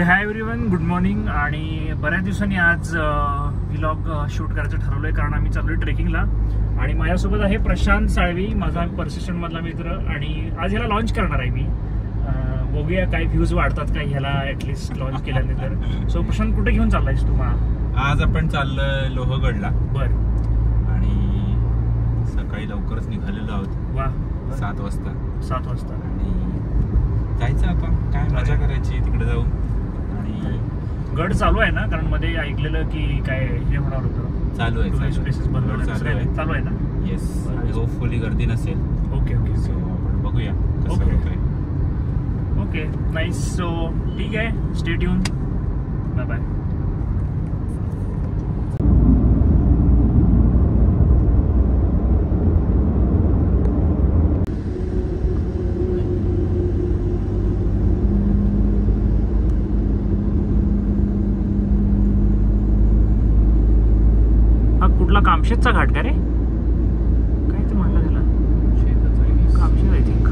Hi everyone, good morning. आणि बऱ्याच दिवसांनी आज व्लॉग शूट करायचं ठरवलंय कारण आम्ही चाललोय ट्रेकिंगला. आणि माझ्यासोबत आहे प्रशांत साळवी, माझा पर्सिस्टंट मधला मित्र. आणि आज ह्याला लॉन्च करणार आहे मी. बघूया काय व्ह्यूज वाढतात का ह्याला ऍटलिस्ट लॉन्च केल्यानंतर. सो प्रशांत, कुठे घेऊन चाललायस तुम्हाला? आज आपण चाललोय लोहगडला. बर. आणि सकाळी लवकरच निघालेलो आहोत. वा. 7 वाजता. 7 वाजता आणि जायचं आता, काय मजा करायची तिकडे जाऊन. आणि गड चालू आहे ना, कारण मध्ये ऐकलेलं की काय हे होणार होतं. चालू आहे, स्पेसेस चालू आहे ना. येस. होपफुली गर्दी नसेल. Okay okay. सो आपण बघूया कसं होतंय. Okay, nice. सो ठीक आहे, स्टे ट्यून. Bye bye. हा कुठला कामशेतचा घाट का रे? काय ते म्हणलं त्याला? Kamshet I think.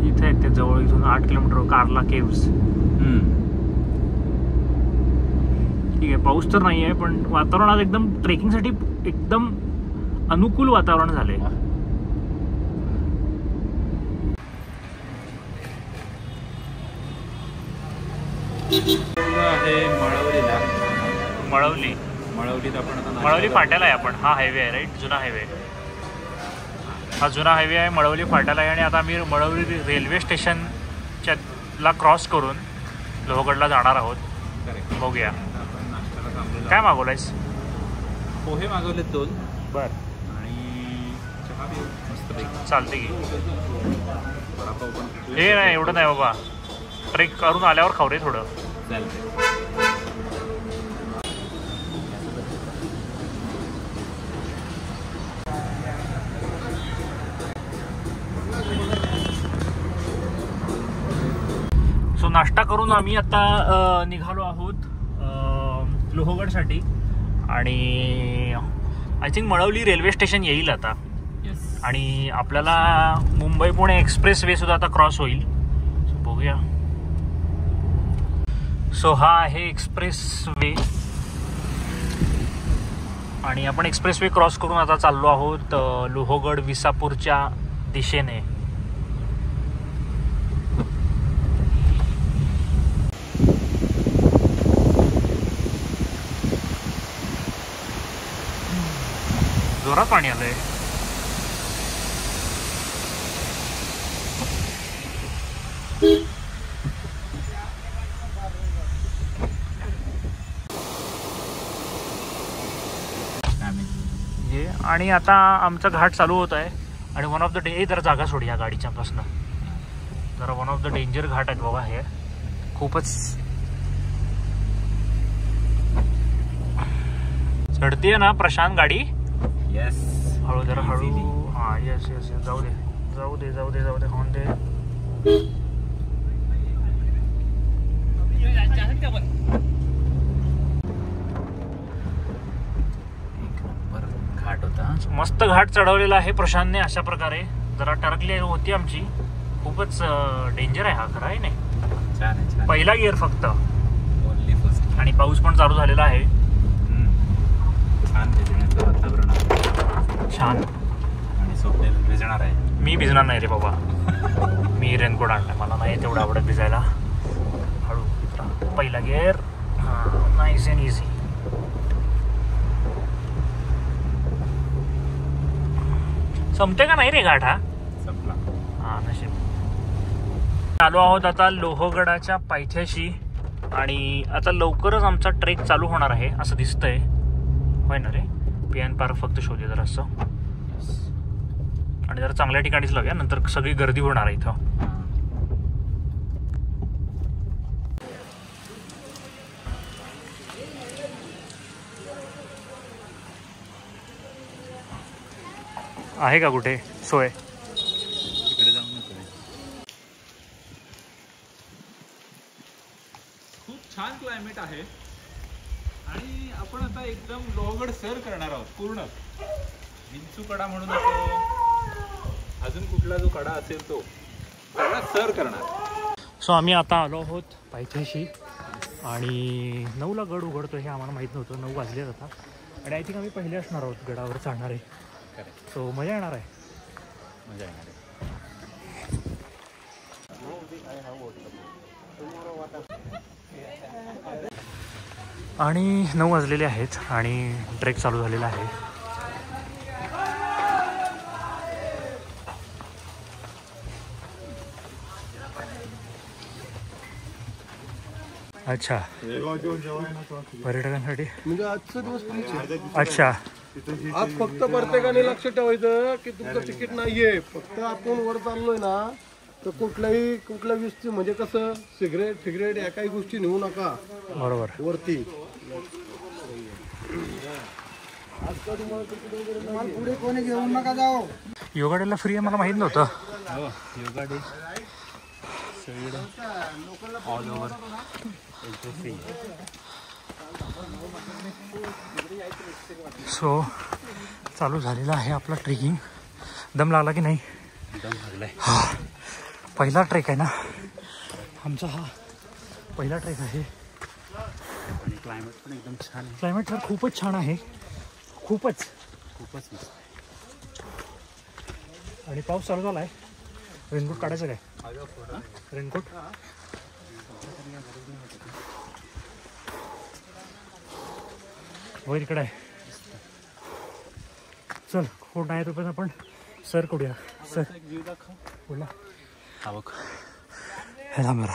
इथे आहेत ते जवळ, इथून 8 किलोमीटर कार्ला केव्स. ठीक आहे, पाऊस तर नाही आहे पण वातावरण आज एकदम ट्रेकिंगसाठी एकदम अनुकूल वातावरण झालंय. आहे मळवलीला. मळवलीत आपण आता मळवली फाट्याला आहे आपण. हा हायवे आहे, राईट? जुना हायवे. हा जुना हायवे आहे, मळवली फाट्याला आहे. आणि आता आम्ही मळवली रेल्वे स्टेशनच्या ला क्रॉस करून लोहगडला जाणार आहोत. बघूया काय मागवलायस. पोहे मागवले 2. बर. आणि चहा बी मस्त चालते की. वडापाव पण. हे नाही, एवढं नाही बाबा. ट्रेक करून आल्यावर खाऊ रे थोडं. सो नाश्ता करून आम्ही आता निघालो आहोत लोहगडसाठी. आणि I think Malavli railway station येईल आता. आणि आपल्याला मुंबई पुणे एक्सप्रेस वे सुद्धा आता क्रॉस होईल. सो बघूया. सो हा आहे एक्सप्रेस वे. आणि आपण एक्सप्रेस वे क्रॉस करून आता चाललो आहोत लोहगड विसापूरच्या दिशेने. जोरात पाणी आलंय. आणि आता आमचा घाट चालू होत आहे. आणि वन ऑफ द जरा जागा सोड या गाडीच्या पासून. जरा वन ऑफ द डेंजर घाट आहेत बाबा हे. खूपच चढतीये ना प्रशांत गाडी. येस. हळू जरा हळू. हा येस येस. जाऊ दे जाऊ दे जाऊ दे जाऊ दे. होऊन दे. घाट होता. मस्त घाट चढवलेला आहे प्रशांतने अशा प्रकारे. जरा टरकली होती आमची. खूपच डेंजर आहे हा, खरा आहे नाही. छान आहे. पहिला गिअर फक्त. Only first. आणि पाऊस पण चालू झालेला आहे. छान भिजण्याचं वातावरण. छान. आणि स्वप्नेल भिजणार आहे. मी भिजणार नाही रे बाबा. मी रेनकोट आणलाय, मला नाही तेवढं आवडत भिजायला. हळू. पहिला गिअर. हां, नाईस अँड इझी. संपते का नाही रे घाट हा? संपला. हा नशीब. चालू आहोत आता लोहगडाच्या पायथ्याशी. आणि आता लवकरच आमचा ट्रेक चालू होणार आहे असं दिसतंय. होय ना रे? पियान पार्क फक्त शोधे जरा असं. आणि जरा चांगल्या ठिकाणीच लावूया, नंतर सगळी गर्दी होणार आहे इथं. आहे का कुठे सोय? तिकडे जाऊन खूप छान क्लायमेट आहे. आणि आपण आता एकदम लोहगड सर करणार आहोत पूर्ण. विंचू कडा म्हणून असो, अजून कुठला जो कडा असेल तो सगळा सर करणार. सो आम्ही आता आलो आहोत पायथ्याशी आणि 9ला गड उघडतो हे आम्हाला माहीत नव्हतं. 9 वाजले आता आणि आय थिंक आम्ही पहिले असणार आहोत गडावर चढणार आहे. सो मजा येणार आहे. मजा येणार आहे. आणि 9 वाजलेले आहेत आणि ट्रेक चालू झालेला आहे. अच्छा, पर्यटकांसाठी म्हणजे आजचा दिवस. अच्छा, आज फक्त प्रत्येकाने लक्ष ठेवायचं की तुमचं तिकीट नाहीये. फक्त आपण वर चाललोय ना तर कुठल्या गोष्टी म्हणजे कसं सिगरेट या काही गोष्टी नेऊ नका बरोबर वरती. पुढे कोणी घेऊन नका जाओ. योगा डेला फ्री आहे मला माहीत नव्हतं. Yoga day all over free. So चालू झालेला आहे आपला ट्रेकिंग. दम लागला की नाही? एकदम लागलाय. हा पहिला ट्रेक आहे ना आमचा. हा पहिला ट्रेक आहे आणि क्लायमेट पण एकदम छान आहे. क्लायमेट तर खूपच छान आहे. खूपच मस्त. आणि पाऊस चालू झाला आहे. रेनकोट काढायचं काय? रेनकोट वर इकडे आहे. चल कोट नाही रुपये आपण सर करूया. सर बोला. हा बघ हे थांबरा.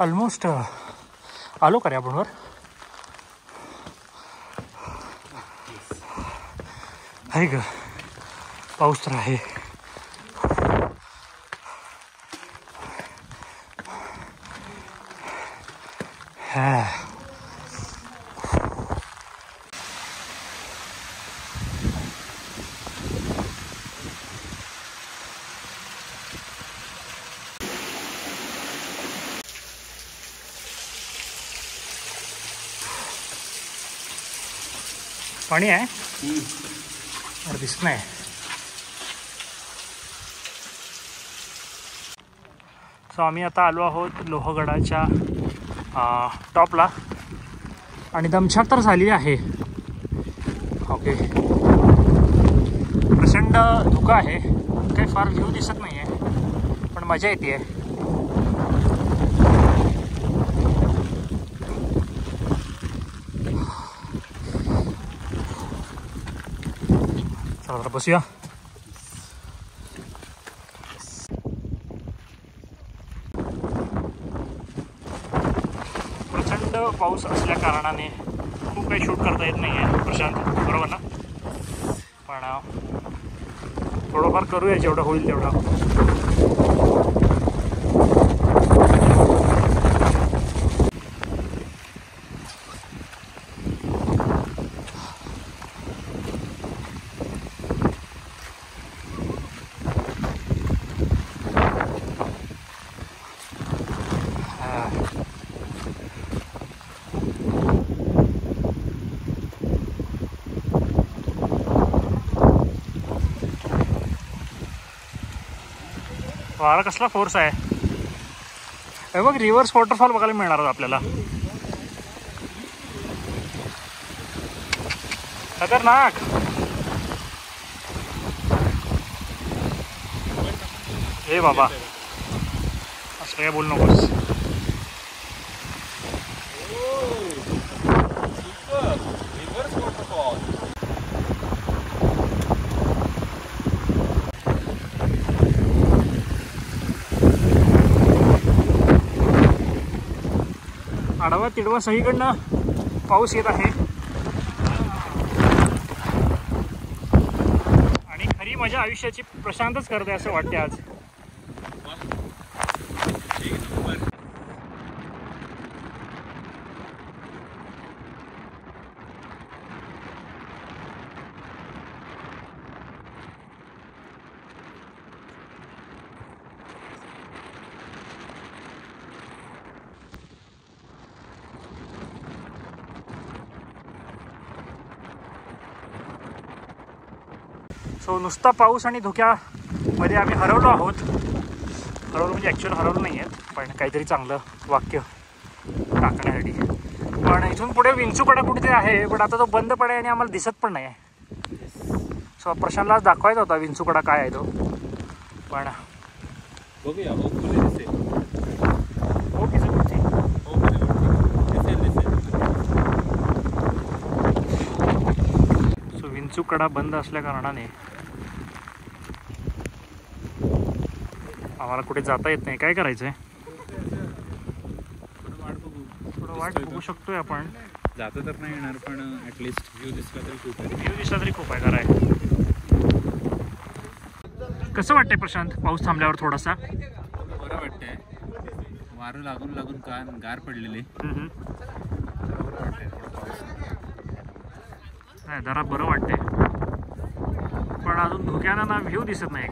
ऑलमोस्ट आलो का रे आपण वर? आहे ग पाऊस तर आहे. हा पाणी आहे. अरे दिसत नाही. सो आम्ही आता आलो आहोत लोहगडाच्या टॉपला आणि दमछाक तर झाली आहे. ओके, प्रचंड धुकं आहे. काही फार व्ह्यू दिसत नाही आहे पण मजा येते. चला जरा बसूया. प्रचंड पाऊस असल्या कारणाने खूप काही शूट करता येत नाही आहे प्रशांत, बरोबर ना? पण थोडंफार करूया जेवढं होईल तेवढं. वारा कसला फोर्स आहे हे बघ. रिव्हर्स वॉटरफॉल बघायला मिळणार आहे आपल्याला. खतरनाक. हे बाबा असं काय बोलू नकोस. आडवा तिडवा सगळीकडनं पाऊस येत आहे आणि खरी मजा आयुष्याची प्रशांतच करते असं वाटते आज. सो नुसता पाऊस आणि धुक्यामध्ये आम्ही हरवलो आहोत. हरवलं म्हणजे ॲक्च्युअल हरवलं नाही आहेत, पण काहीतरी चांगलं वाक्य टाकण्यासाठी. पण इथून पुढे विंचूकडा कुठे आहे, पण आता तो बंद पडे आणि आम्हाला दिसत पण नाही आहे. सो प्रशांतला दाखवायचा होता विंचूकडा काय आहे तो, पण बघूया. होपफुली दिसेल. Hope is a good thing. So विंचूकडा बंद असल्या कारणाने आम्हाला कुठे जाता येत नाही. काय करायचं आहे? थोडं वाट बघू शकतोय आपण. जाता तर नाही येणार, पण ॲटलिस्ट व्ह्यू दिसला तरी खूप आहे. व्ह्यू दिसला तरी खूप आहे. खरं कसं वाटतंय प्रशांत पाऊस थांबल्यावर? थोडासा बरं वाटतंय. वारं लागून लागून कान गार पडलेले. नाही जरा बरं वाटतंय, पण अजून धुक्यानं ना व्ह्यू दिसत नाही.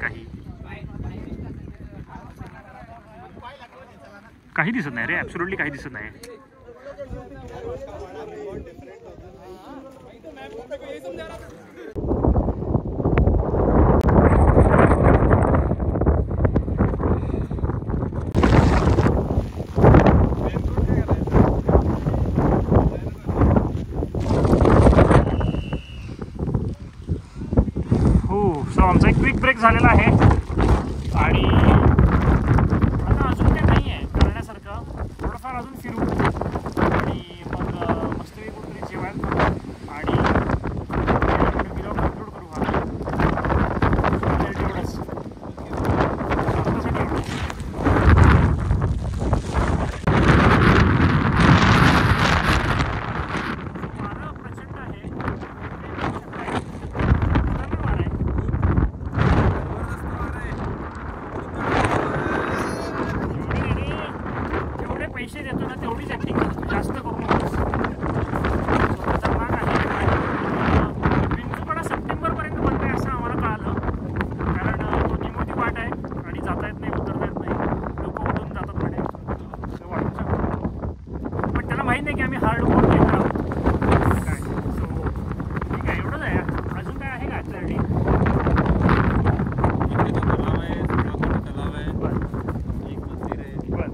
काही दिसत नाही रे, ॲब्सोल्युटली काही दिसत नाही. हो, सो आमचा एक क्विक ब्रेक झालेला आहे आणि आता अजून काही नाही आहे करण्यासारखं. थोडंफार अजून फिरू आणि मग मस्तपैकी कुठेतरी जेवण करू आणि व्हिडिओ कंक्लूड करू. तेवढंच वारं प्रचंड आहे. पैसे देतो ना तेवढीच ॲक्टिंग जास्त करू नकोस. खतरनाक आहे. विंचूकडा सप्टेंबरपर्यंत बंद आहे असं आम्हाला कळालं, कारण तो निमोठी वाट आहे आणि जाता येत नाही, उतरता येत नाही. लोक उडून जातात म्हणे. वाटू शकतो, पण त्याला माहीत नाही की आम्ही हार्ड वर्क घेणार आहोत काय. सो ठीक आहे, एवढंच आहे. अजून काय आहे का आजच्यासाठी? तलाव आहे, तलाव आहे, एक मंदिर आहे. बरं,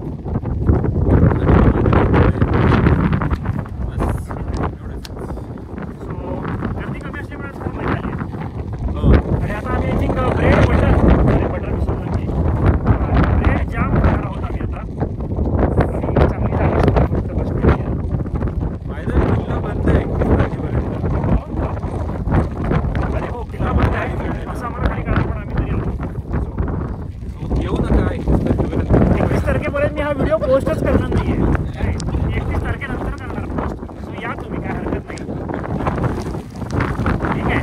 व्हिडिओ पोस्टच करणार नाही आहे. 31 तारखेनंतर करणार पोस्ट. सो या तुम्ही, काय हरकत नाही. ठीक आहे.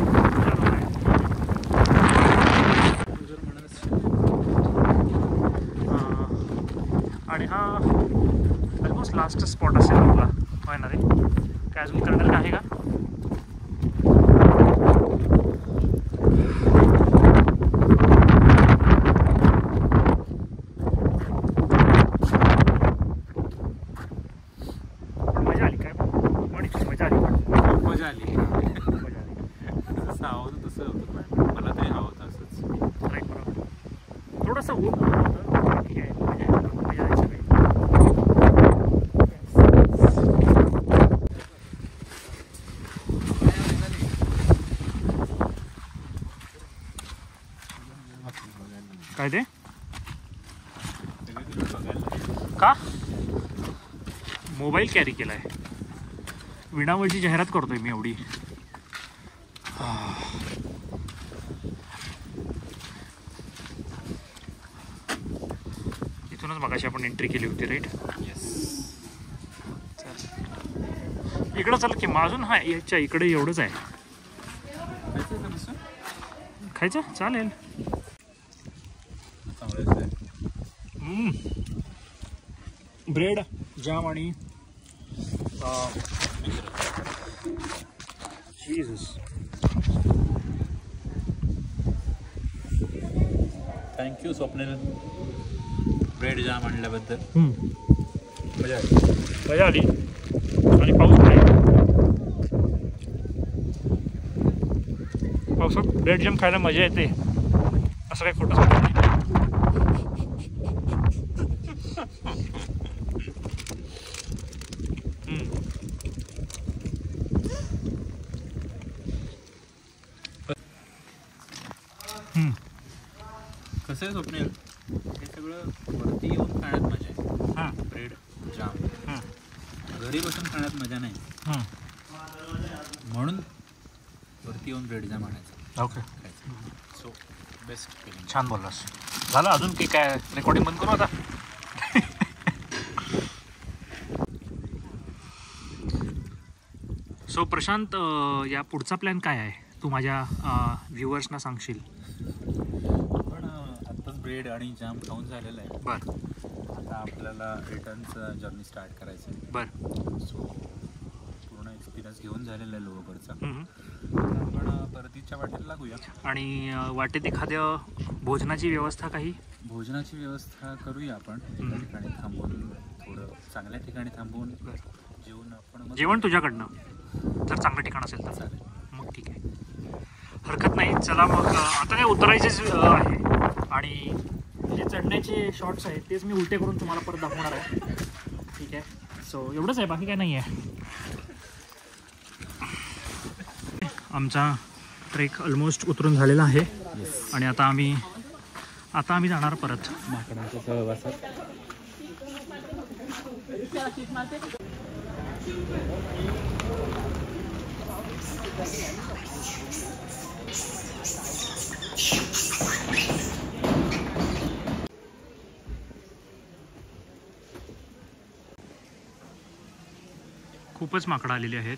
आणि हा ऑलमोस्ट लास्ट स्पॉट असेल आपला, होय ना रे? काय अजून करणार आहे का? थोडंसं ऊन होतं, ठीक आहे. काय ते का मोबाईल कॅरी केलाय? विणावरची जाहिरात करतोय मी एवढी. इथूनच मगाशी आपण एंट्री केली होती, राईट? इकडं चल की अजून. हा, याच्या इकडे एवढंच आहे. खायचं चालेल. ब्रेड जाम आणि जीसस. थँक्यू स्वप्नील, ब्रेड जाम आणल्याबद्दल. मजा आली, मजा आली. आणि पाऊस नाही. पावसात ब्रेड जॅम खायला मजा येते असं काही खोटं सांगत नाही. कसं आहे स्वप्नील, हे सगळं वरती येऊन खाण्यात मजा आहे. हां ब्रेड जाम घरी बसून खाण्यात मजा नाही, म्हणून वरती येऊन ब्रेड जाम आणायचं. Okay so best filling. छान बोललास. झालं अजून की काय रेकॉर्डिंग बंद करू आता. सो प्रशांत, या पुढचा प्लॅन काय आहे तू माझ्या व्ह्युअर्सना सांगशील? पण आत्ताच ब्रेड आणि जाम खाऊन झालेलं आहे. बरं आता आपल्याला रिटर्नचं जर्नी स्टार्ट करायचं आहे. बरं. सो पूर्ण एक्सपिरियन्स घेऊन झालेला आहे लोहगडचा. आपण परतीच्या वाटेला लागूया. आणि वाटेत एखाद्या भोजनाची व्यवस्था काही? भोजनाची व्यवस्था करूया आपण एका ठिकाणी थांबून, थोडं चांगल्या ठिकाणी थांबून जेवण आपण. जेवण तुझ्याकडनं जर चांगलं ठिकाण असेल तर चालेल. मग ठीक आहे, हरकत नाही. चला मग आता काय उतरायचेच आहे आणि जे चढण्याचे शॉट्स आहेत तेच मी उलटे करून तुम्हाला परत दाखवणार आहे. ठीक आहे, सो एवढंच आहे, बाकी काय नाही आहे. आमचा ट्रेक ऑलमोस्ट उतरून झालेला आहे आणि आता आम्ही जाणार परत माकडांच्या सहवासात. खूपच माकडं आलेली आहेत.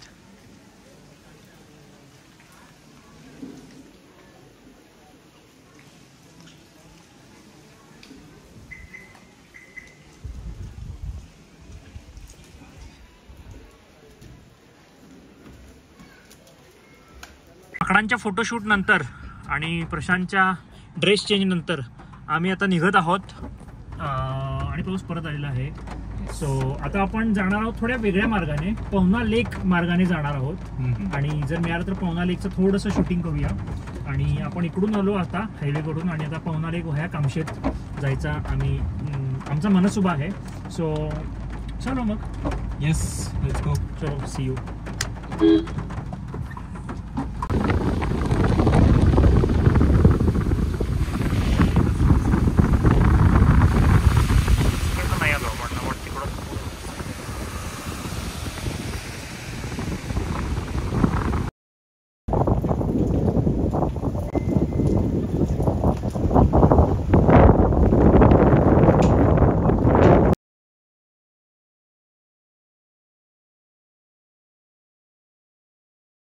माकडांच्या फोटोशूट नंतर आणि प्रशांतच्या ड्रेस चेंज नंतर आम्ही आता निघत आहोत आणि पाऊस परत आलेला आहे. सो आता आपण जाणार आहोत थोड्या वेगळ्या मार्गाने, पवना लेक मार्गाने जाणार आहोत. आणि जर मिळालं तर पवना लेकचं थोडंसं शूटिंग करूया. आणि आपण इकडून आलो आता हायवेकडून आणि आता पवना लेक ह्या कामशेत जायचा आमचा मनस उभा आहे. सो चलो मग. Yes, let's go. चलो, सी यू.